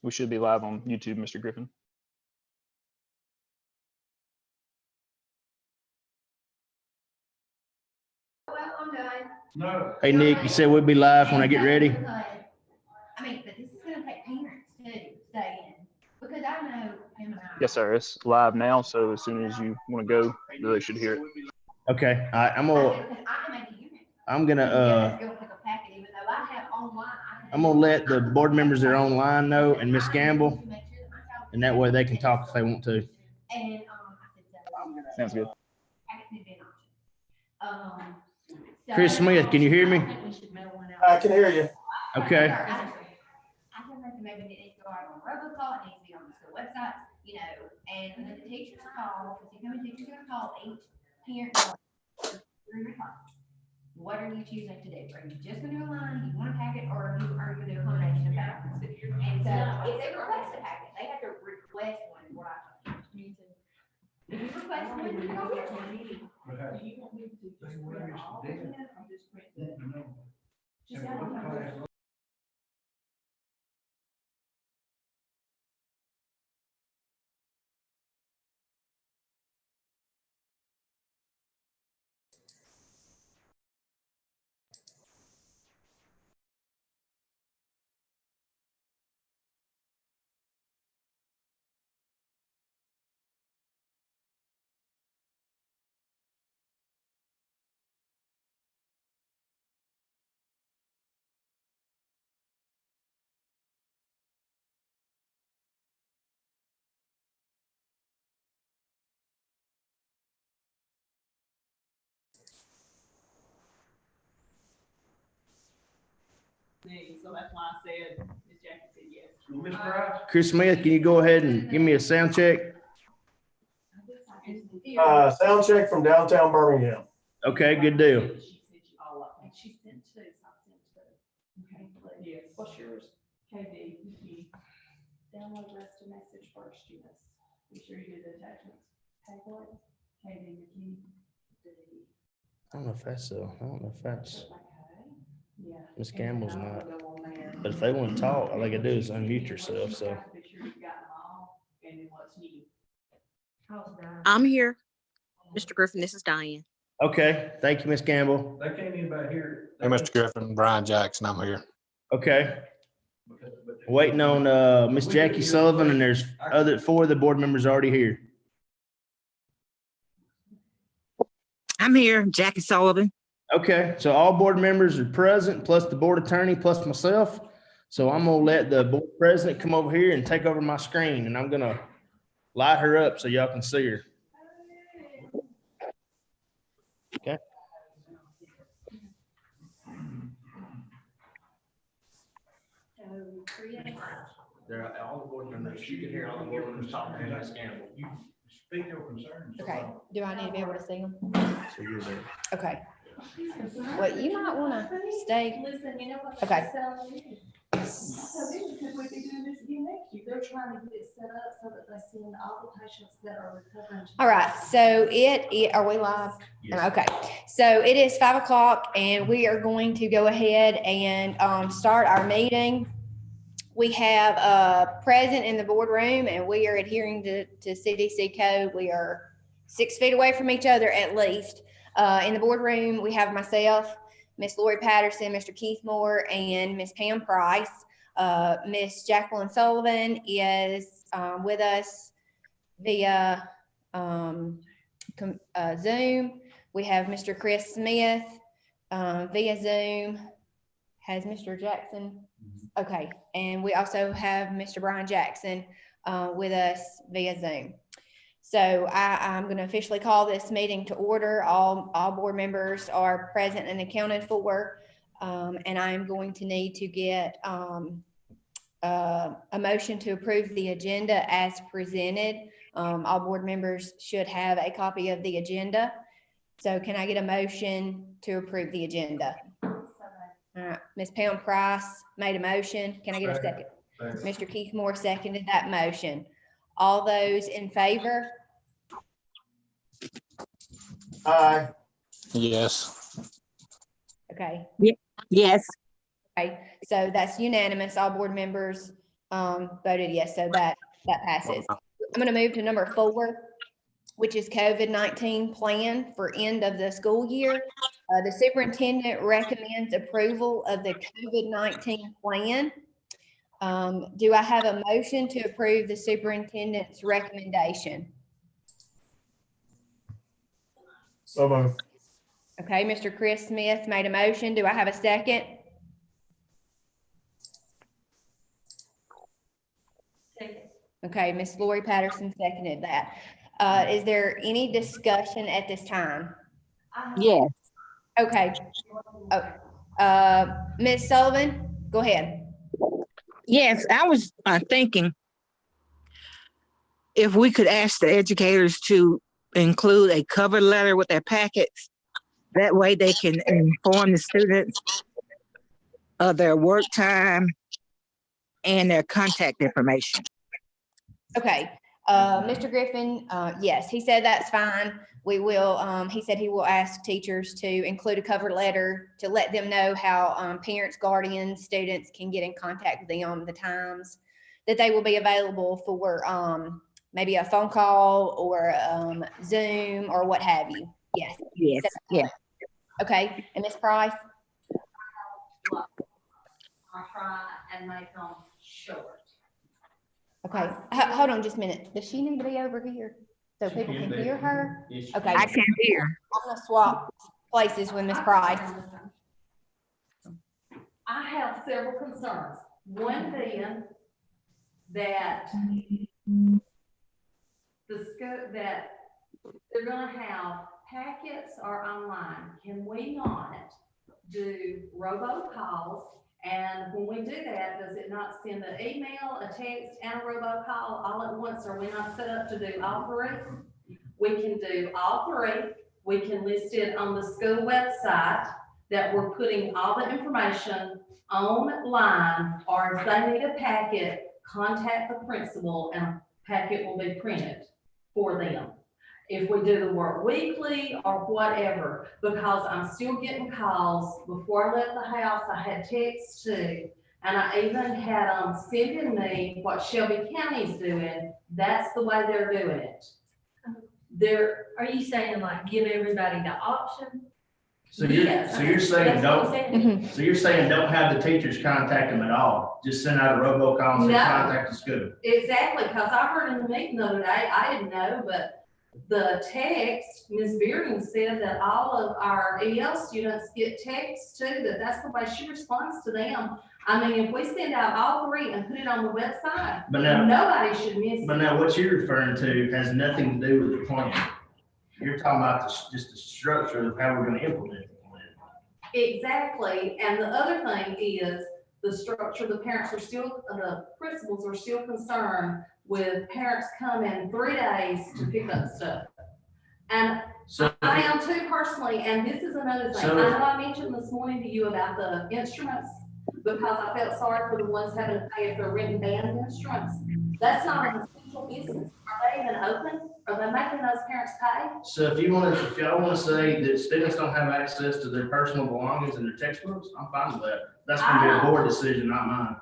We should be live on YouTube, Mr. Griffin. No. Hey, Nick, you said we'd be live when I get ready? I mean, but this is gonna take parents to stay in, because I know him and I. Yes, sir. It's live now, so as soon as you want to go, you really should hear it. Okay, all right, I'm gonna let the board members that are online know, and Miss Gamble, and that way they can talk if they want to. Sounds good. Chris Smith, can you hear me? I can hear you. Okay. I can recommend it needs to go out on robocall, it needs to be on the school website, you know, and when the teachers call, because the teacher's gonna call each parent. What are you choosing to do? Are you just gonna do a line, do you want a packet, or are you gonna do a combination of packets? And so if they request a packet, they have to request one, is what I thought. If you request one, you go get one. So that's why I said, Ms. Jackie said yes. Ms. Price? Chris Smith, can you go ahead and give me a sound check? Sound check from downtown Birmingham. Okay, good deal. She sent you all up. She sent two, so I sent two. Okay, yes. What's yours? KD, download rest of message first, you must. Be sure you do the attachments. Okay, what? KD, McKinney. I don't know if that's Okay. Yeah. Miss Gamble's not. But if they want to talk, all they gotta do is unmute yourself, so. Be sure you've got them all, and then what's new. I'm here. Mr. Griffin, this is Diane. Okay, thank you, Miss Gamble. They can't anybody hear. Hey, Mr. Griffin, Brian Jackson, I'm here. Okay, waiting on Miss Jackie Sullivan, and there's four of the board members already here. I'm here, Jackie Sullivan. Okay, so all board members are present, plus the board attorney, plus myself. So I'm gonna let the board president come over here and take over my screen, and I'm gonna light her up so y'all can see her. Okay. They're all the board members. You can hear all the board members talking to Miss Gamble. Speak your concerns. Okay, do I need to be able to see them? So you're there. Okay. Well, you might wanna stay. Listen, you know what? Okay. So then, because we'd be doing this again next year, they're trying to get it set up so that they send all the patients that are recovering. All right, so are we live? Yes. Okay, so it is 5 o'clock and we are going to go ahead and start our meeting. We have a present in the boardroom and we are adhering to CDC code. We are 6 feet away from each other at least. In the boardroom, we have myself, Miss Lori Patterson, Mr. Keith Moore, and Miss Pam Price. Miss Jacqueline Sullivan is with us via Zoom. We have Mr. Chris Smith via Zoom. Has Mr. Jackson? Okay, and we also have Mr. Brian Jackson with us via Zoom. So I'm going to officially call this meeting to order. All board members are present and accounted for. And I am going to need to get a motion to approve the agenda as presented. All board members should have a copy of the agenda. So can I get a motion to approve the agenda? All right, Ms. Pam Price made a motion. Can I get a second? Mr. Keith Moore seconded that motion. All those in favor? Aye. Yes. Okay. Yes. Okay, so that's unanimous. All board members voted yes, so that passes. I'm gonna move to number 4, which is COVID-19 plan for end of the school year. The superintendent recommends approval of the COVID-19 plan. Do I have a motion to approve the superintendent's recommendation? So moved. Okay, Mr. Chris Smith made a motion. Do I have a second? Okay, Miss Lori Patterson seconded that. Is there any discussion at this time? Yes, Okay. Ms. Sullivan, go ahead. yes, I was thinking if we could ask the educators to include a cover letter with their packets, that way they can inform the students of their work time and their contact information. Okay, Mr. Griffin, yes, he said that's fine. We will, he said he will ask teachers to include a cover letter to let them know how parents, guardians, students can get in contact with them, the times that they will be available for maybe a phone call or Zoom or what have you. Yes. Yes, yes. Okay, and Ms. Price? I'll try and make them short. Okay, hold on just a minute. Does she need to be over here so people can hear her? Okay, I can hear. I'm gonna swap places with Ms. Price. I have several concerns. One being that the school, that they're gonna have packets or online. Can we not do robocalls? And when we do that, does it not send an email, a text, and a robocall all at once? Are we not set up to do all 3? We can do all 3. We can list it on the school website that we're putting all the information online, or if they need a packet, contact the principal and a packet will be printed for them. If we do the work weekly or whatever, because I'm still getting calls. Before I left the house, I had texts too. And I even had them sending me what Shelby County's doing. That's the way they're doing it. Are you saying like give everybody the option? So you're saying That's what I'm don't, saying. so you're saying don't have the teachers contact them at all? Just send out a robocall and say No. contact the school? Exactly, because I heard in the meeting the other day, I didn't know, but the text, Ms. Bearden said that all of our EL students get texts too, that's the way she responds to them. I mean, if we send out all 3 and put it on the website, But now, nobody should miss but it. now what you're referring to has nothing to do with the plan. You're talking about just the structure of how we're gonna implement the plan. Exactly, and the other thing is the structure, the principals are still concerned with parents coming 3 days to pick up stuff. And So, I am too personally, and this is another thing. So- I know I mentioned this morning to you about the instruments because I felt sorry for the ones having to pay if they're written band instruments. That's not an essential business. Are they even open? Are they making those parents pay? so if y'all wanna say that students don't have access to their personal belongings and their textbooks, I'm fine with that. That's gonna be a board decision, not mine.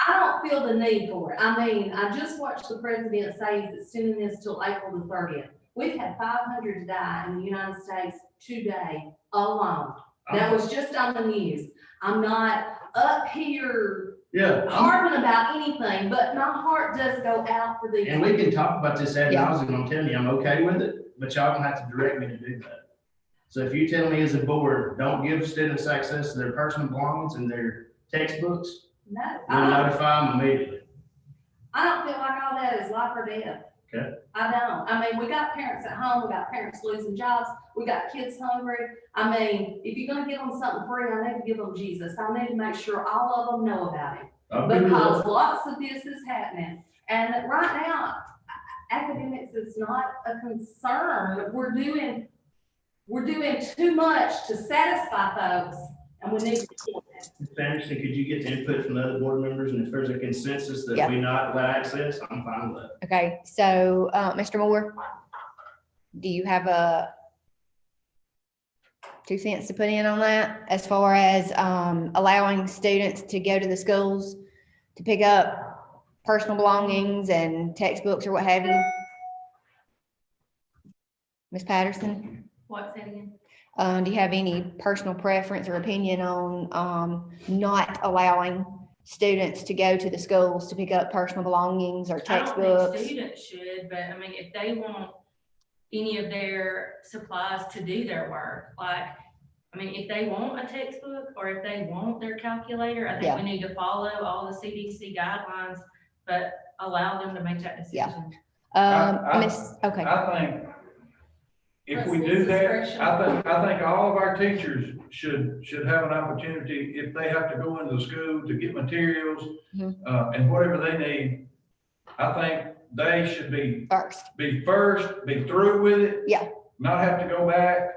I don't feel the need for it. I mean, I just watched the president say he's extending this till April the 30th. We've had 500 die in the United States today alone. That was just on the news. I'm not up here Yeah, harping about anything, but my heart does go out for these. and we can talk about this ad Yeah. nauseam. I'm telling you, I'm okay with it, but y'all gonna have to direct me to do that. So if you tell me as a board, don't give students access to their personal belongings and their textbooks, No, we'll notify them immediately. I don't feel like all that is life or death. Okay. I don't. I mean, we got parents at home, we got parents losing jobs, we got kids hungry. I mean, if you're gonna give them something free, I need to give them Jesus. I need to make sure all of them know about it. I'll give you Because that. lots of this is happening. And right now, academics is not a concern. We're doing too much to satisfy folks, and we need to. Mr. Anderson, could you get the input from the other board members, and if there's a consensus that Yeah. we not let access, I'm fine with that. Okay, so, Mr. Moore, do you have a 2 cents to put in on that as far as allowing students to go to the schools to pick up personal belongings and textbooks or what have you? Ms. Patterson, What's that again? do you have any personal preference or opinion on, not allowing students to go to the schools to pick up personal belongings or I don't textbooks? think students should, but I mean, if they want any of their supplies to do their work, like, I mean, if they want a textbook or if they want their calculator, I think we need to follow all the CDC guidelines, but allow them to make that decision. Okay, I think if we Let's do that, discretion. I think all of our teachers should have an opportunity, if they have to go into the school to get materials, Mhm. and whatever they need. I think they should be first, be through with it. Yeah. Not have to go back.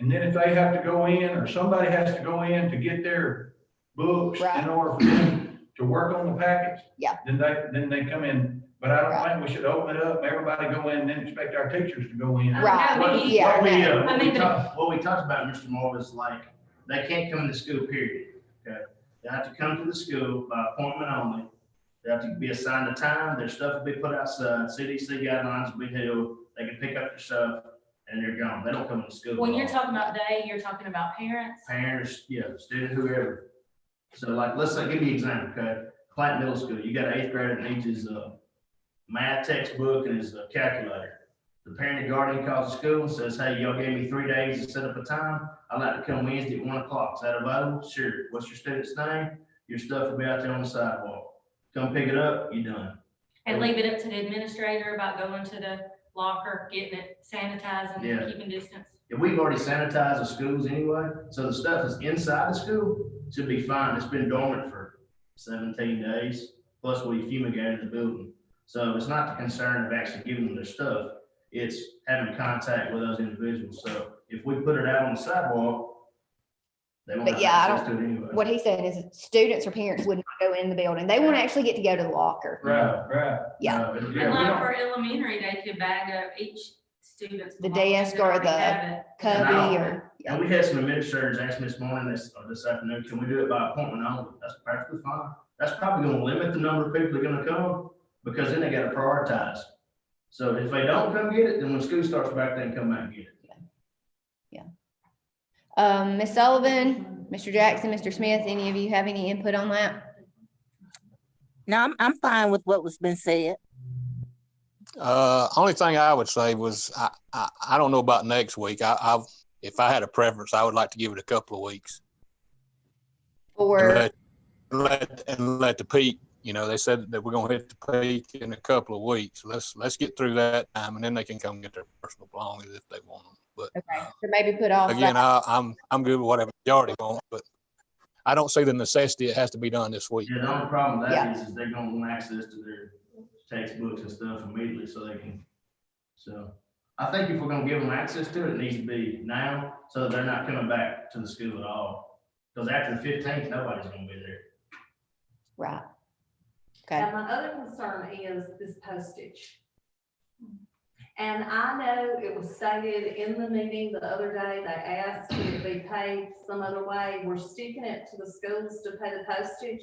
And then if they have to go in, or somebody has to go in to get their books Right. in order for them to work on the packets. Yeah. Then they come in. But I don't Right. think we should open it up, everybody go in and then expect our teachers to go in. Right. What- Yeah, What we, no. I mean, what we talked about, Mr. Moore, was like, they can't come to school, period, okay? They have to come to the school by appointment only. They have to be assigned a time, their stuff will be put outside, CDC guidelines will be held, they can pick up their stuff, and they're gone, they don't come to school. When at you're all. talking about they, you're talking about parents. Parents, yeah, student, whoever. So like, let's say, give me an example, okay? Clanton Middle School, you got an 8th grader that needs his, math textbook and his calculator. The parent or guardian calls the school and says, hey, y'all gave me 3 days to set up a time. I'd like to come Wednesday at 1 o'clock. Is that available? Sure. What's your student's name? Your stuff will be out there on the sidewalk. Come pick it up, you're done. And leave it up to the administrator about going to the locker, getting it sanitizing, Yeah. keeping distance. If we've already sanitized the schools anyway, so the stuff that's inside the school should be fine. It's been dormant for 17 days, plus we fumigated the building. So it's not the concern of actually giving them their stuff, it's having contact with those individuals. So if we put it out on the sidewalk, they won't But have yeah, I access to it anyway. What he's saying is that students or parents would not go in the building. They won't actually get to go to the locker. Right. Yeah. No, And we like don't- for elementary, they could bag up each student's. The belongings desk that or already the have it. Cubby or, And we had some administrators ask me this morning, or this afternoon, can we do it by appointment only? That's perfectly fine. That's probably gonna limit the number of people that are gonna come, because then they gotta prioritize. So if they don't come get it, then when school starts back, they can come back and get it. Ms. Sullivan, Mr. Jackson, Mr. Smith, any of you have any input on that? No, I'm fine with what was been said. Only thing I would say was, I don't know about next week. If I had a preference, I would like to give it a couple of weeks. Or, And let the peak, they said that we're gonna hit the peak in a couple of weeks. Let's get through that time, and then they can come get their personal belongings if they want them. But okay, so maybe put off again, that. I'm good with whatever the majority want, but I don't see the necessity it has to be done this week. Yeah, the only problem with Yeah. that is they're gonna want access to their textbooks and stuff immediately so they can. So I think if we're gonna give them access to it, it needs to be now, so that they're not coming back to the school at all. Because after the 15th, nobody's gonna be there. Right. Okay, And my other concern is this postage. And I know it was stated in the meeting the other day, they asked to be paid some other way. We're sticking it to the schools to pay the postage.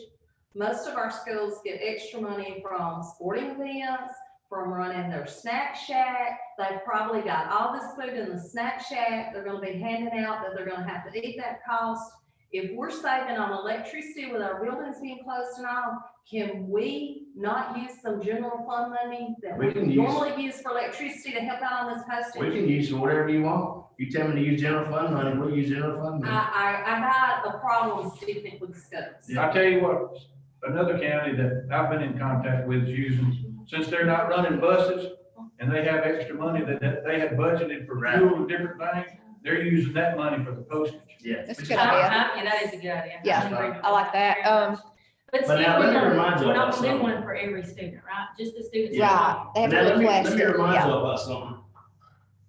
Most of our schools get extra money from sporting events, from running their snack shack. They've probably got all this food in the snack shack they're gonna be handing out, that they're gonna have to eat that cost. If we're saving on electricity with our buildings being closed and all, can we not use some general fund money that We we can use- normally use for electricity to help out on this We postage? can use whatever you want. You tell me to use general fund money, we'll use general fund money. I got a problem sticking with schools. I tell you what, another county that I've been in contact with is using, since they're not running buses and they have extra money that they have budgeted for fuel and different things, they're using that money for the postage. Yeah. That's a Which good is idea. fine. Yeah, that is a good idea. Yeah, agree with I like that. But see, But now let me remind you we're about not gonna do something. one for every student, right? Just the students. who Yeah. Right, want. they have Now, to let me request it, remind you yeah, about something.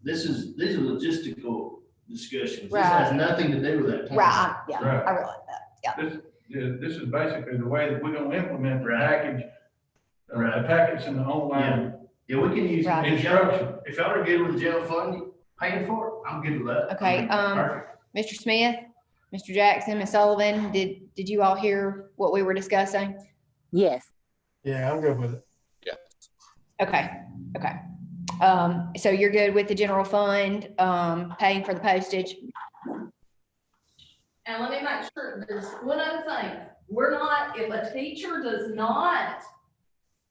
These are logistical discussions. This Right. has nothing to do with that. plan. right, yeah, Right. I realize that, This is basically the way that we're gonna implement the Right. package, the Right. packets in the online Yeah, we can use, Right. if y'all, instruction. if y'all are good with the general fund, paying for it, I'm good with that. Okay, Perfect. Mr. Smith, Mr. Jackson, Ms. Sullivan, did you all hear what we were discussing? Yes. Yeah, I'm good with it. Okay, okay. So you're good with the general fund, paying for the postage? And let me make sure, there's one other thing, we're not, if a teacher does not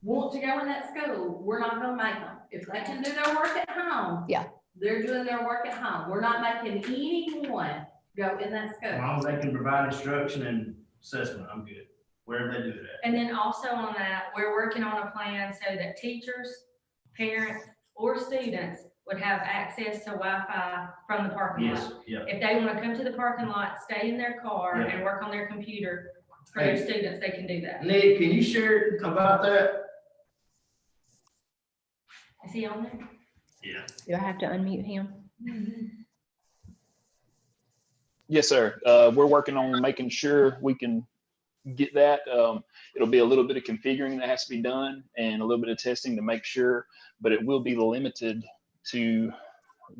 want to go in that school, we're not gonna make them. If they can do their work at home. Yeah. They're doing their work at home, we're not making anyone go in that As school. long as they can provide instruction and assessment, I'm good, wherever they do it at. And then also on that, we're working on a plan so that teachers, parents, or students would have access to Wi-Fi from the parking lot. Yes, yeah. If they want to come to the parking lot, stay in their car Yeah. and work on their computer for their students, they can do that. Nick, can you share about that? Is he on there? Yeah. Do I have to unmute him? Yes, sir. We're working on making sure we can get that. It'll be a little bit of configuring that has to be done and a little bit of testing to make sure, but it will be limited to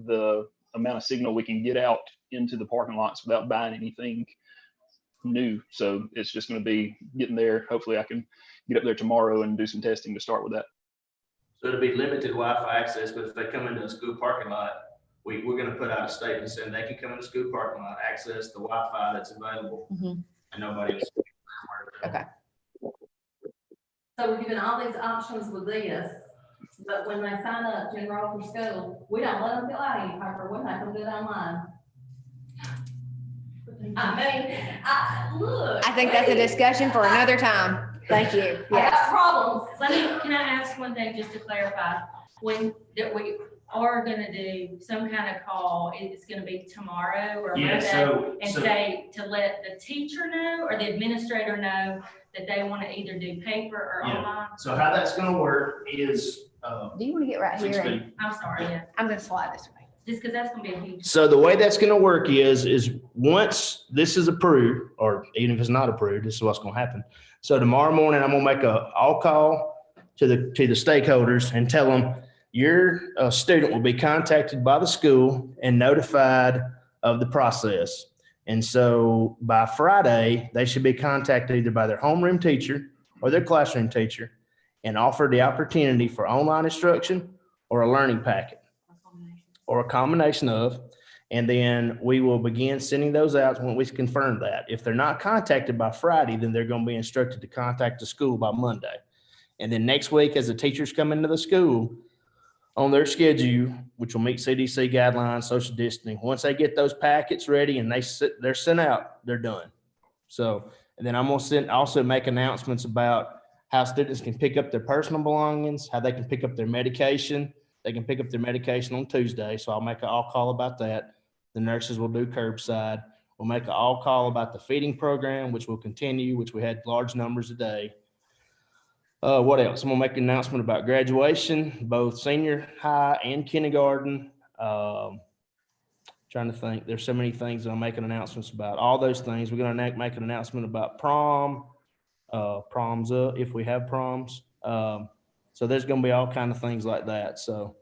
the amount of signal we can get out into the parking lots without buying anything new. So it's just going to be getting there. Hopefully I can get up there tomorrow and do some testing to start with that. So it'll be limited Wi-Fi access, but if they come into a school parking lot, we're gonna put out a statement saying they can come in the school parking lot, access the Wi-Fi that's available, Mhm. and nobody else. Okay. So we're giving all these options with this, but when they sign up to enroll for school, we don't let them fill out any paper, we make them do it online. Look. I think that's a discussion for another time. Thank you. I got Yes. problems. Can I ask one thing just to clarify? When that we are gonna do some kind of call, it's gonna be tomorrow or Yeah, Monday, and so say to let the teacher know or the administrator know that they want to either do paper or Yeah. online? So how that's gonna work is, Do you want to get right here? 6 And feet. I'm sorry, yeah, I'm going to slide this way. just because that's gonna be a huge. So the way that's gonna work is once this is approved, or even if it's not approved, this is what's gonna happen. So tomorrow morning, I'm gonna make I'll call to the stakeholders and tell them your student will be contacted by the school and notified of the process. And so by Friday, they should be contacted either by their homeroom teacher or their classroom teacher and offered the opportunity for online instruction or a learning packet or a combination of, and then we will begin sending those out when we confirm that. If they're not contacted by Friday, then they're going to be instructed to contact the school by Monday. And then next week, as the teachers come into the school on their schedule, which will meet CDC guidelines, social distancing, once they get those packets ready and they're sent out, they're done. So, and then I'm going to also make announcements about how students can pick up their personal belongings, how they can pick up their medication. They can pick up their medication on Tuesday. So I'll make an all call about that. The nurses will do curbside. We'll make an all call about the feeding program, which will continue, which we had large numbers today. What else? I'm gonna make an announcement about graduation, both senior high and kindergarten. Trying to think, there's so many things that I'm making announcements about. All those things. We're gonna make an announcement about prom, proms if we have proms. So there's gonna be all kind of things like that. So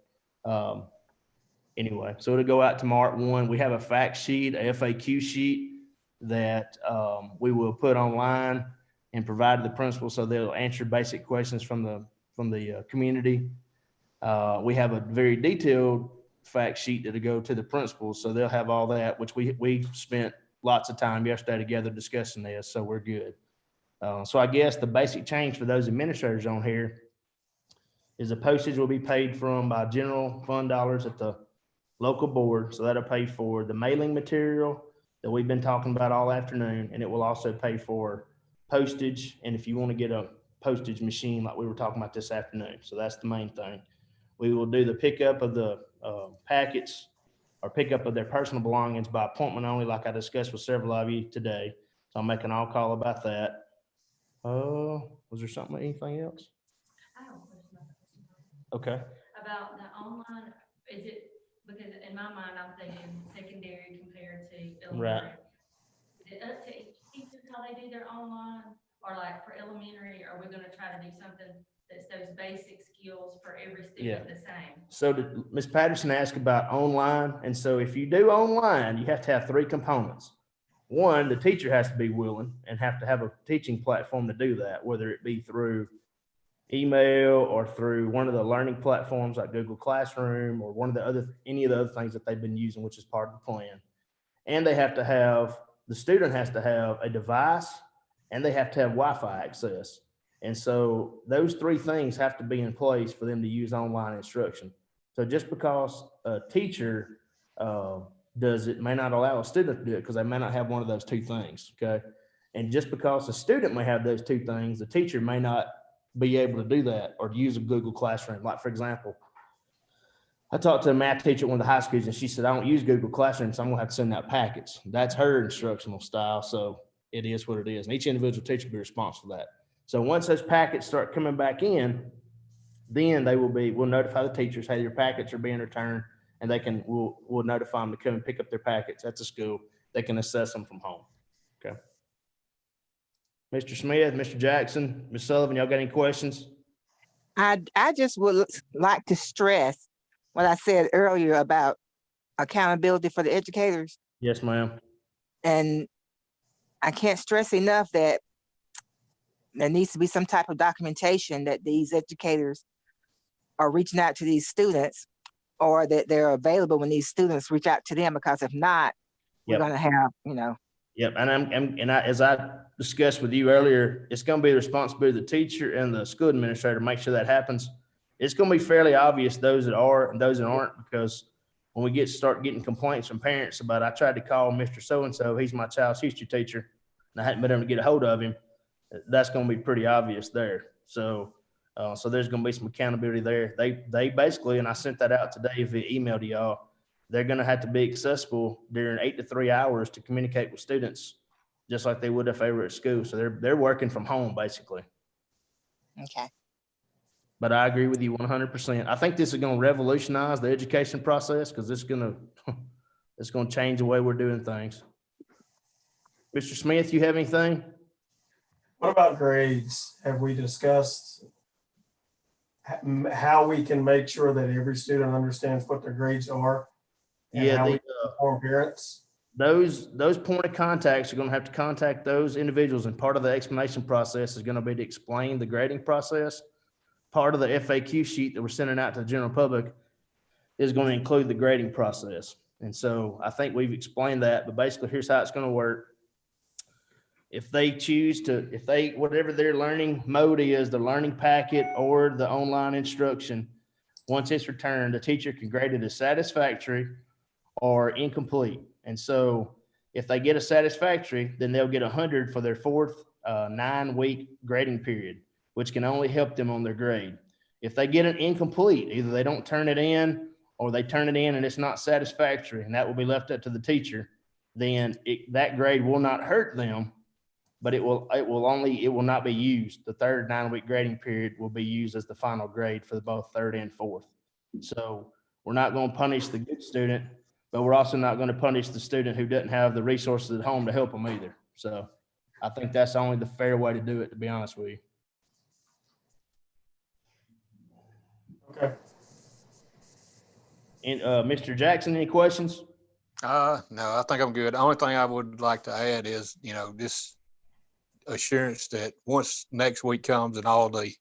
anyway, so it'll go out tomorrow at 1. We have a fact sheet, a FAQ sheet that we will put online and provide to the principal so they'll answer basic questions from the community. We have a very detailed fact sheet that'll go to the principals, so they'll have all that, which we spent lots of time yesterday together discussing this, so we're good. So I guess the basic change for those administrators on here is the postage will be paid from by general fund dollars at the local board. So that'll pay for the mailing material that we've been talking about all afternoon. And it will also pay for postage. And if you want to get a postage machine like we were talking about this afternoon. So that's the main thing. We will do the pickup of the packets or pickup of their personal belongings by appointment only, like I discussed with several of you today. So I'm making an all call about that. Was there anything else? I have a question Okay. about the online, is it, because in my mind, I'm thinking secondary compared to elementary. Is it up to each teacher how they do their online, or like for elementary, are we gonna try to do something that's those basic skills for every student the same? So Ms. Patterson asked about online. And so if you do online, you have to have 3 components. one, the teacher has to be willing and have to have a teaching platform to do that, whether it be through email or through one of the learning platforms like Google Classroom or any of the other things that they've been using, which is part of the plan. And the student has to have a device and they have to have Wi-Fi access. And so those three things have to be in place for them to use online instruction. So just because a teacher does it may not allow a student to do it because they may not have one of those two things, okay? And just because a student may have those two things, the teacher may not be able to do that or use a Google Classroom. Like, for example, I talked to a math teacher at one of the high schools and she said, I don't use Google Classroom, so I'm gonna have to send out packets. That's her instructional style. So it is what it is. And each individual teacher will be responsible for that. So once those packets start coming back in, then we'll notify the teachers, hey, your packets are being returned, and we'll notify them to come and pick up their packets at the school. They can assess them from home. Okay. Mr. Smith, Mr. Jackson, Ms. Sullivan, y'all got any questions? I just would like to stress what I said earlier about accountability for the educators. Yes, ma'am. And I can't stress enough that there needs to be some type of documentation that these educators are reaching out to these students, or that they're available when these students reach out to them, because if not, we're going to have, Yep, and as I discussed with you earlier, it's going to be the responsibility of the teacher and the school administrator to make sure that happens. It's going to be fairly obvious those that are and those that aren't, because when we start getting complaints from parents about, I tried to call Mr. So-and-so, he's my child's history teacher, and I hadn't been able to get a hold of him, that's going to be pretty obvious there. So there's going to be some accountability there. They basically, and I sent that out today via email to y'all, they're going to have to be accessible during 8 to 3 hours to communicate with students, just like they would if they were at school. So they're working from home basically. Okay. But I agree with you 100%. I think this is going to revolutionize the education process because it's going to change the way we're doing things. Mr. Smith, you have anything? What about grades? Have we discussed how we can make sure that every student understands what their grades are? Yeah, how we inform parents? Those point of contacts are going to have to contact those individuals, and part of the explanation process is going to be to explain the grading process. Part of the FAQ sheet that we're sending out to the general public is going to include the grading process. And so I think we've explained that, but basically here's how it's going to work. If they choose to, whatever their learning mode is, the learning packet or the online instruction, once it's returned, the teacher can grade it as satisfactory or incomplete. And so if they get a satisfactory, then they'll get 100 for their fourth 9-week grading period, which can only help them on their grade. If they get an incomplete, either they don't turn it in or they turn it in and it's not satisfactory, and that will be left up to the teacher, then that grade will not hurt them, but it will not be used. The third 9-week grading period will be used as the final grade for both third and fourth. So we're not going to punish the good student, but we're also not going to punish the student who doesn't have the resources at home to help them either. So I think that's only the fair way to do it, to be honest with you. Okay. And Mr. Jackson, any questions? No, I think I'm good. The only thing I would like to add is, this assurance that once next week comes and all the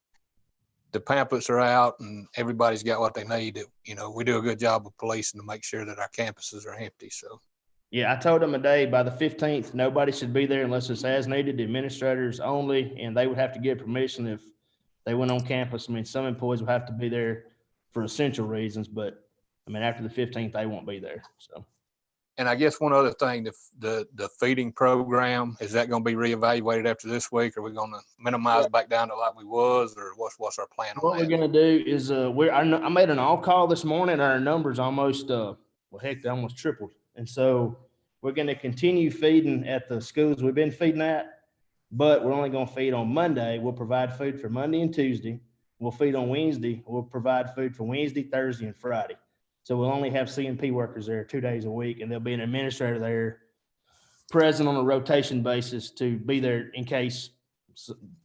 pamphlets are out and everybody's got what they need, that, we do a good job of policing to make sure that our campuses are empty. So, yeah, I told them today by the 15th, nobody should be there unless it's as needed, the administrators only, and they would have to get permission if they went on campus. I mean, some employees will have to be there for essential reasons, but I mean, after the 15th, they won't be there. So. And I guess one other thing, the feeding program, is that going to be reevaluated after this week? Are we going to minimize back down to like we was, or what's our plan on What that? we're going to do is I made an all call this morning, and our numbers almost, they almost tripled. And so we're going to continue feeding at the schools we've been feeding at, but we're only going to feed on Monday. We'll provide food for Monday and Tuesday. We'll feed on Wednesday. We'll provide food for Wednesday, Thursday, and Friday. So we'll only have CNP workers there 2 days a week, and there'll be an administrator there present on a rotation basis to be there in case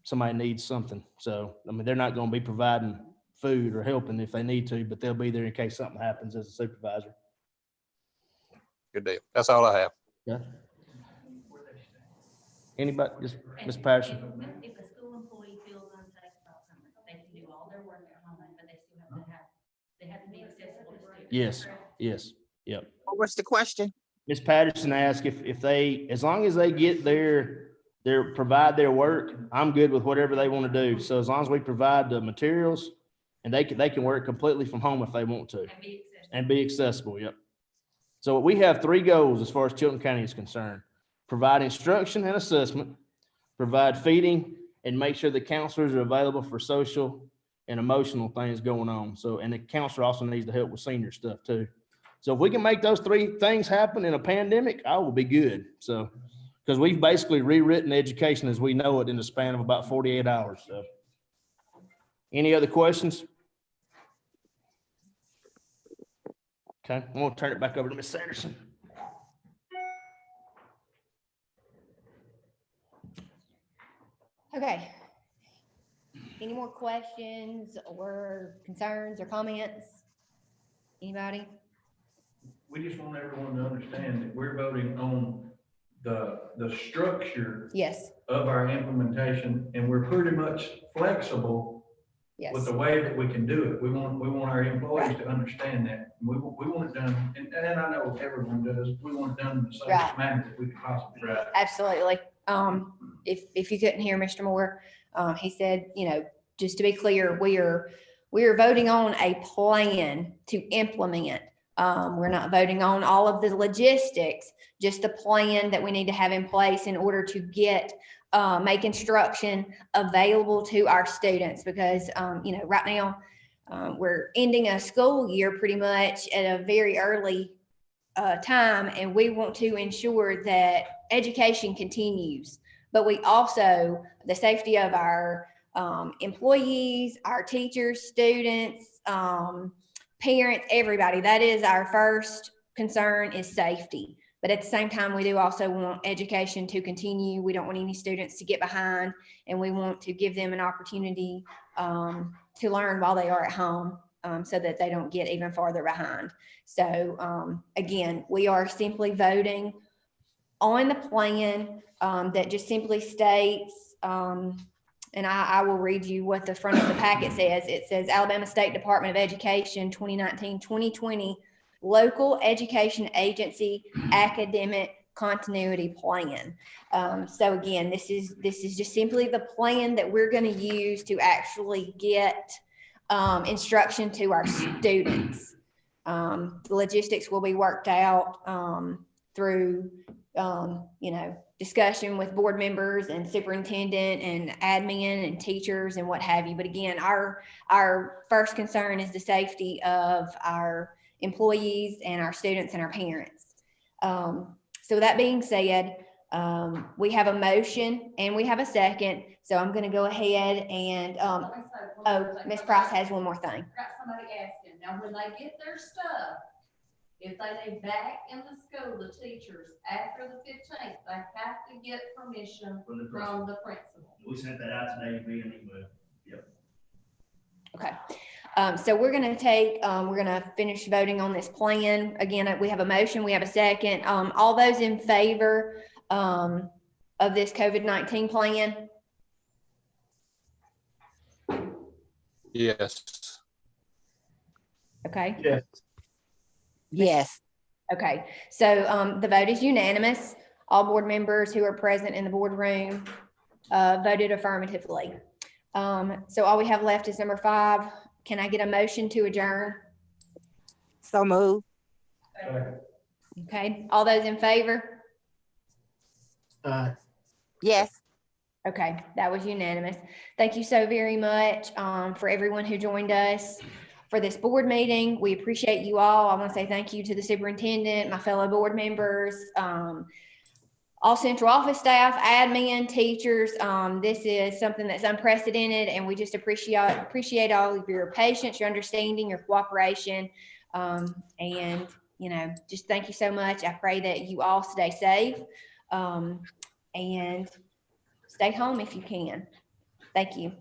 somebody needs something. So, I mean, they're not going to be providing food or helping if they need to, but they'll be there in case something happens as a supervisor. Good deal. That's all I have. Yeah. Anybody, just And Ms. Patterson? If a school employee feels unsafe about something, they can do all their work at home, but they still have to have, they have to be accessible to students. Yes, correct? yes, yep. What's the question? Ms. Patterson asked if they, as long as they get provide their work, I'm good with whatever they want to do. So as long as we provide the materials and they can work completely from home if they want to. And be accessible. And be accessible, yep. So we have 3 goals as far as Chilton County is concerned. Provide instruction and assessment, provide feeding, and make sure the counselors are available for social and emotional things going on. So, and the counselor also needs to help with senior stuff too. So if we can make those 3 things happen in a pandemic, I will be good. So, because we've basically rewritten education as we know it in the span of about 48 hours. So, any other questions? Okay, I'm gonna turn it back over to Ms. Sanderson. Okay. Any more questions or concerns or comments? Anybody? We just want everyone to understand that we're voting on the structure Yes, of our implementation, and we're pretty much flexible yes. with the way that we can do it. We want our employees to understand that. We want it done, and I know everyone does, we want it done in the Right. safest manner that we can possibly do. Absolutely. If you couldn't hear Mr. Moore, he said, just to be clear, we are voting on a plan to implement. We're not voting on all of the logistics, just the plan that we need to have in place in order to make instruction available to our students, because, right now, we're ending a school year pretty much at a very early time, and we want to ensure that education continues, but we also, the safety of our employees, our teachers, students, parents, everybody. That is our first concern, is safety. But at the same time, we do also want education to continue. We don't want any students to get behind, and we want to give them an opportunity to learn while they are at home, so that they don't get even farther behind. So again, we are simply voting on the plan that just simply states, and I will read you what the front of the packet says. It says Alabama State Department of Education 2019-2020 Local Education Agency Academic Continuity Plan. So again, this is just simply the plan that we're going to use to actually get instruction to our students. The logistics will be worked out through discussion with board members and superintendent and admin and teachers and what have you. But again, our first concern is the safety of our employees and our students and our parents. So that being said, we have a motion and we have a second. So I'm going to go ahead and, Ms. Price has one more thing. Got somebody asking, now when they get their stuff, if they leave back in the school, the teachers, after the 15th, they have to get permission from the principal. We sent that out today via email. Yep. Okay. So we're going to finish voting on this plan. Again, we have a motion, we have a second. All those in favor of this COVID-19 plan? Yes. Okay. Yes. Yes. Okay. So the vote is unanimous. All board members who are present in the boardroom voted affirmatively. So all we have left is number 5. Can I get a motion to adjourn? So move. Okay. All those in favor? Yes. Okay, that was unanimous. Thank you so very much for everyone who joined us for this board meeting. We appreciate you all. I want to say thank you to the superintendent, my fellow board members, all central office staff, admin, teachers. This is something that's unprecedented, and we just appreciate all of your patience, your understanding, your cooperation, and just thank you so much. I pray that you all stay safe and stay home if you can. Thank you.